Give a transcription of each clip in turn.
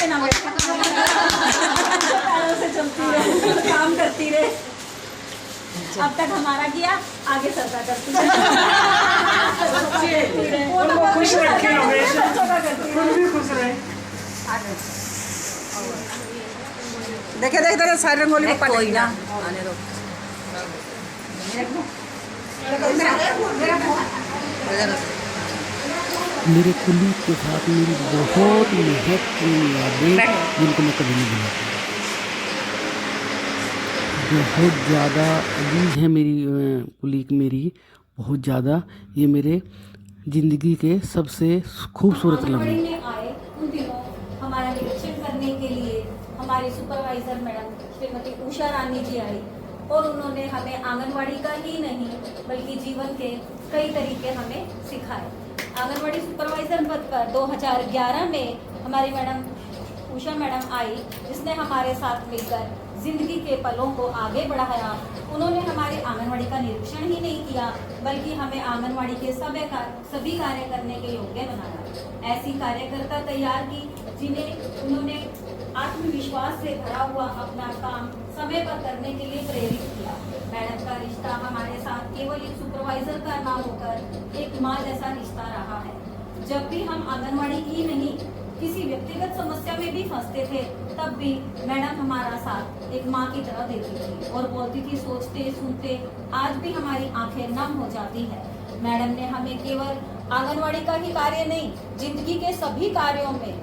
पे ना बैठे, पैरों से चलती रहे, काम करती रहे। अब तक हमारा किया, आगे सरकार करती रहे। खुश रखे हमेशा, खुद भी खुश रहे। देखे देखे देखे सारी रंगोली को कोई ना आने दो। मेरे कुलीग के साथ मेरी बहुत महत्वपूर्ण यादें जिनको मैं कभी नहीं भूलता। बहुत ज़्यादा अजीज है मेरी कुलीग मेरी, बहुत ज़्यादा। ये मेरे ज़िंदगी के सबसे खूबसूरत लम्हे। में आए उन दिनों हमारा निरीक्षण करने के लिए हमारी सुपरवाइजर मैडम श्रीमती उषा रानी जी आई और उन्होंने हमें आंगनवाड़ी का ही नहीं बल्कि जीवन के कई तरीके हमें सिखाए। आंगनवाड़ी सुपरवाइजर पद पर 2011 में हमारी मैडम उषा मैडम आई, जिसने हमारे साथ मिलकर जिंदगी के पलों को आगे बढ़ाया। उन्होंने हमारे आंगनवाड़ी का निरीक्षण ही नहीं किया बल्कि हमें आंगनवाड़ी के सभी कार्य करने के योग्य बनाया। ऐसी कार्यकर्ता तैयार की जिन्हें उन्होंने आत्मविश्वास से भरा हुआ अपना काम समय पर करने के लिए प्रेरित किया। मैडम का रिश्ता हमारे साथ केवल एक सुपरवाइजर का ना होकर एक माँ जैसा रिश्ता रहा है। जब भी हम आंगनवाड़ी ही नहीं किसी व्यक्तिगत समस्या में भी फंसते थे, तब भी मैडम हमारा साथ एक माँ की तरह देती थी और बोलती थी। सोचते सुनते आज भी हमारी आंखें नम हो जाती है। मैडम ने हमें केवल आंगनवाड़ी का ही कार्य नहीं, जिंदगी के सभी कार्यों में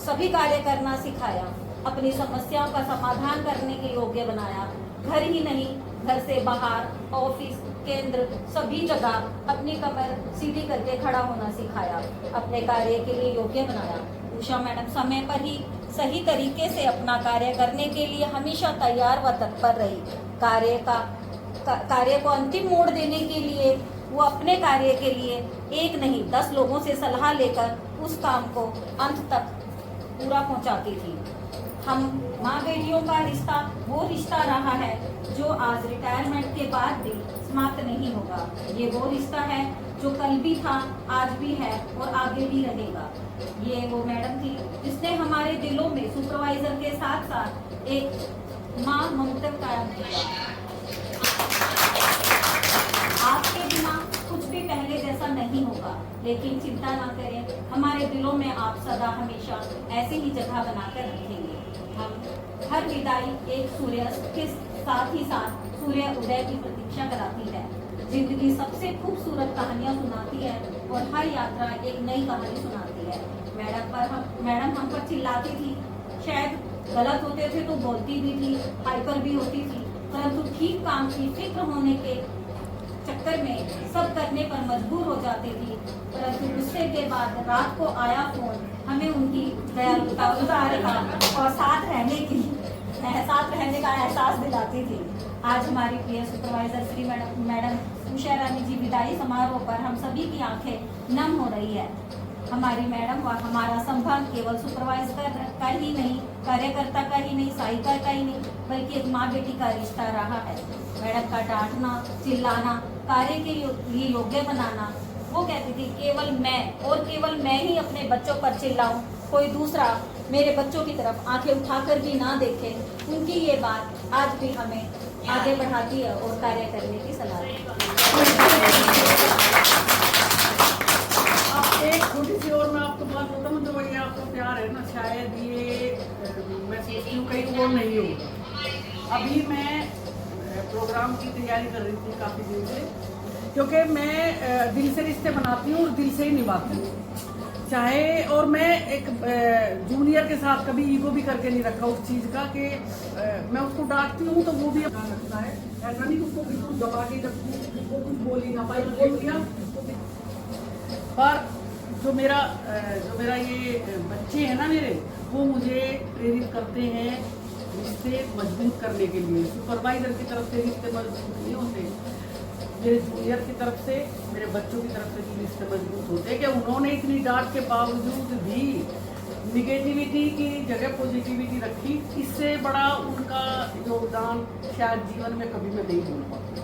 सभी कार्य करना सिखाया। अपनी समस्याओं का समाधान करने के योग्य बनाया। घर ही नहीं, घर से बाहर, ऑफिस, केंद्र, सभी जगह अपनी कमर सीधी करके खड़ा होना सिखाया। अपने कार्य के लिए योग्य बनाया। उषा मैडम समय पर ही सही तरीके से अपना कार्य करने के लिए हमेशा तैयार व तत्पर रही। कार्य को अंतिम मोड़ देने के लिए वो अपने कार्य के लिए एक नहीं 10 लोगों से सलाह लेकर उस काम को अंत तक पूरा पहुंचाती थी। हम माँ बेटियों का रिश्ता वो रिश्ता रहा है जो आज रिटायरमेंट के बाद भी समाप्त नहीं होगा। ये वो रिश्ता है जो कल भी था, आज भी है और आगे भी रहेगा। ये वो मैडम थी जिसने हमारे दिलों में सुपरवाइजर के साथ साथ एक माँ ममता कायम किया। आपके बिना कुछ भी पहले जैसा नहीं होगा, लेकिन चिंता ना करें, हमारे दिलों में आप सदा हमेशा ऐसी ही जगह बनाकर रखेंगे। हम हर विदाई एक सूर्यास्त के साथ ही साथ सूर्य उदय की प्रतीक्षा कराती है। जिंदगी सबसे खूबसूरत कहानियां सुनाती है और हर यात्रा एक नई कहानी सुनाती है। मैडम हम पर चिल्लाती थी, शायद गलत होते थे तो बोलती भी थी, हाइपर भी होती थी, परंतु ठीक काम की फिक्र होने के चक्कर में सब करने पर मजबूर हो जाती थी। परंतु गुस्से के बाद रात को आया फोन हमें उनकी दयालुता और साथ रहने का एहसास दिलाती थी। आज हमारी प्रिय सुपरवाइजर श्री मैडम उषा रानी जी विदाई समारोह पर हम सभी की आंखें नम हो रही है। हमारी मैडम व हमारा संबंध केवल सुपरवाइजर का ही नहीं, कार्यकर्ता का ही नहीं, सहायिका का ही नहीं, बल्कि एक माँ बेटी का रिश्ता रहा है। मैडम का डांटना, चिल्लाना, कार्य के लिए योग्य बनाना। वो कहती थी केवल मैं ही अपने बच्चों पर चिल्लाऊं, कोई दूसरा मेरे बच्चों की तरफ आंखें उठाकर भी ना देखे। उनकी ये बात आज भी हमें आगे बढ़ाती है और कार्य करने की सलाह देती है। एक छोटी सी और मैं आपको बात बताऊँ, जो ये आपका प्यार है ना, शायद ये मैं सोचती हूँ कहीं और नहीं होगा। अभी मैं प्रोग्राम की तैयारी कर रही थी काफ़ी दिन से, क्योंकि मैं दिल से रिश्ते बनाती हूँ और दिल से ही निभाती हूँ चाहे। और मैं एक जूनियर के साथ कभी ईगो भी करके नहीं रखा उस चीज़ का कि मैं उसको डांटती हूँ तो वो भी अपना रखता है। ऐसा नहीं उसको बिल्कुल दबा के जब वो कुछ बोल ही ना पाई बोल दिया। पर जो मेरा ये बच्चे हैं ना मेरे, वो मुझे प्रेरित करते हैं रिश्ते मजबूत करने के लिए। सुपरवाइजर की तरफ से रिश्ते मजबूत नहीं होते, मेरे जूनियर की तरफ से, मेरे बच्चों की तरफ से भी रिश्ते मजबूत होते हैं कि उन्होंने इतनी डांट के बावजूद भी निगेटिविटी की जगह पॉजिटिविटी रखी। इससे बड़ा उनका योगदान शायद जीवन में कभी मैं नहीं भूल पाती,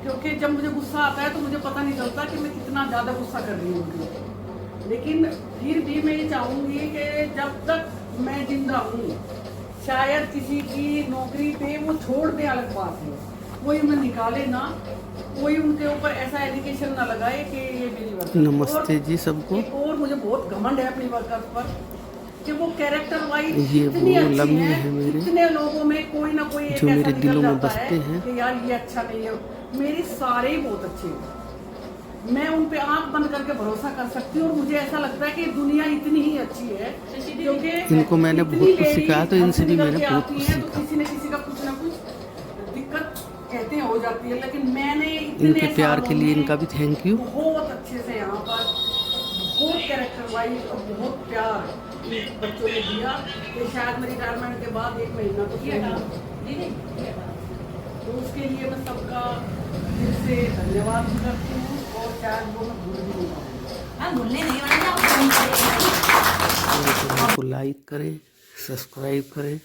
क्योंकि जब मुझे गुस्सा आता है तो मुझे पता नहीं चलता कि मैं कितना ज़्यादा गुस्सा कर रही हूँ उनके ऊपर। लेकिन फिर भी मैं ये चाहूँगी कि जब तक मैं जिंदा हूँ, शायद किसी की नौकरी पे वो छोड़ दे, अलग बात है, कोई उन्हें निकाले ना, कोई उनके ऊपर ऐसा एलिगेशन ना लगाए कि ये मेरी वर्कर। नमस्ते जी सबको। एक और मुझे बहुत घमंड है अपनी वर्कर्स पर कि वो कैरेक्टर वाइज ये इतनी वो अच्छी लम्हे हैं, हैं मेरे, इतने लोगों में कोई ना कोई एक जो ऐसा मेरे निकल दिलों में जाता बसते है हैं। कि यार ये अच्छा नहीं है। मेरे सारे ही बहुत अच्छे हैं, मैं उन पे आंख बंद करके भरोसा कर सकती हूँ, और मुझे ऐसा लगता है कि दुनिया इतनी ही अच्छी है क्योंकि इनको मैंने इतनी बहुत कुछ ladies सिखाया, तो इनसे भी निकल मैंने के बहुत आती कुछ हैं, तो सीखा। किसी न किसी का कुछ ना कुछ दिक्कत कहते हैं हो जाती है, लेकिन मैंने इतने इनके प्यार के सालों लिए में इनका भी थैंक यू। बहुत अच्छे से यहाँ पर बहुत कैरेक्टर वाइज और बहुत प्यार इन बच्चों ने दिया कि शायद मेरी रिटायरमेंट के बाद 1 महीना तो किया, तो उसके लिए मैं सबका दिल से धन्यवाद भी करती हूँ, और शायद वो मैं भूल भी नहीं पाऊँगी। को लाइक करें, सब्सक्राइब करें।